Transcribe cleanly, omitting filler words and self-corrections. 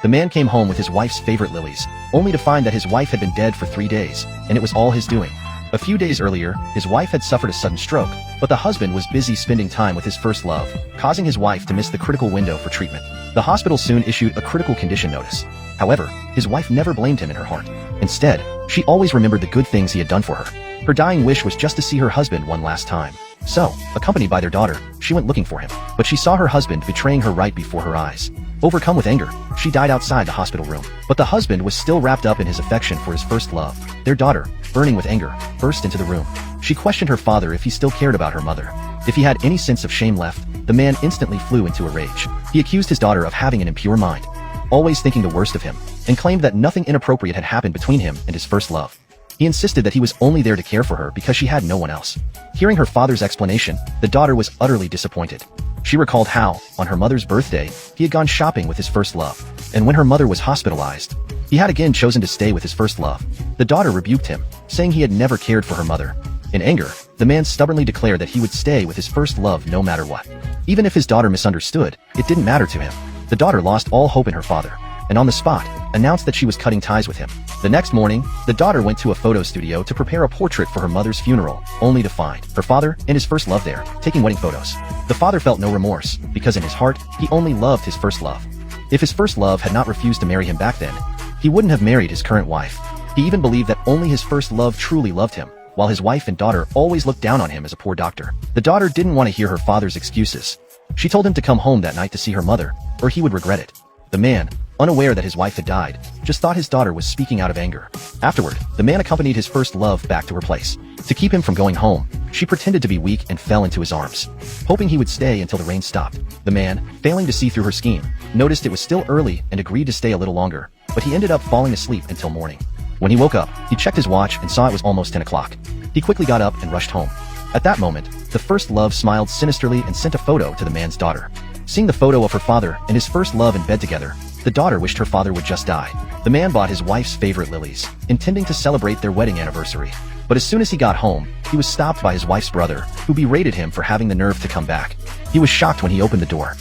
The man came home with his wife's favorite lilies, only to find that his wife had been dead for 3 days, and it was all his doing. A few days earlier, his wife had suffered a sudden stroke, but the husband was busy spending time with his first love, causing his wife to miss the critical window for treatment. The hospital soon issued a critical condition notice. However, his wife never blamed him in her heart. Instead, she always remembered the good things he had done for her. Her dying wish was just to see her husband one last time. So, accompanied by their daughter, she went looking for him, but she saw her husband betraying her right before her eyes. Overcome with anger, she died outside the hospital room. But the husband was still wrapped up in his affection for his first love. Their daughter, burning with anger, burst into the room. She questioned her father if he still cared about her mother. If he had any sense of shame left, the man instantly flew into a rage. He accused his daughter of having an impure mind, always thinking the worst of him, and claimed that nothing inappropriate had happened between him and his first love. He insisted that he was only there to care for her because she had no one else. Hearing her father's explanation, the daughter was utterly disappointed. She recalled how, on her mother's birthday, he had gone shopping with his first love, and when her mother was hospitalized, he had again chosen to stay with his first love. The daughter rebuked him, saying he had never cared for her mother. In anger, the man stubbornly declared that he would stay with his first love no matter what. Even if his daughter misunderstood, it didn't matter to him. The daughter lost all hope in her father, and on the spot, announced that she was cutting ties with him. The next morning, the daughter went to a photo studio to prepare a portrait for her mother's funeral, only to find her father and his first love there, taking wedding photos. The father felt no remorse, because in his heart, he only loved his first love. If his first love had not refused to marry him back then, he wouldn't have married his current wife. He even believed that only his first love truly loved him, while his wife and daughter always looked down on him as a poor doctor. The daughter didn't want to hear her father's excuses. She told him to come home that night to see her mother, or he would regret it. The man, unaware that his wife had died, just thought his daughter was speaking out of anger. Afterward, the man accompanied his first love back to her place. To keep him from going home, she pretended to be weak and fell into his arms, hoping he would stay until the rain stopped. The man, failing to see through her scheme, noticed it was still early and agreed to stay a little longer, but he ended up falling asleep until morning. When he woke up, he checked his watch and saw it was almost 10 o'clock. He quickly got up and rushed home. At that moment, the first love smiled sinisterly and sent a photo to the man's daughter. Seeing the photo of her father and his first love in bed together, the daughter wished her father would just die. The man bought his wife's favorite lilies, intending to celebrate their wedding anniversary. But as soon as he got home, he was stopped by his wife's brother, who berated him for having the nerve to come back. He was shocked when he opened the door.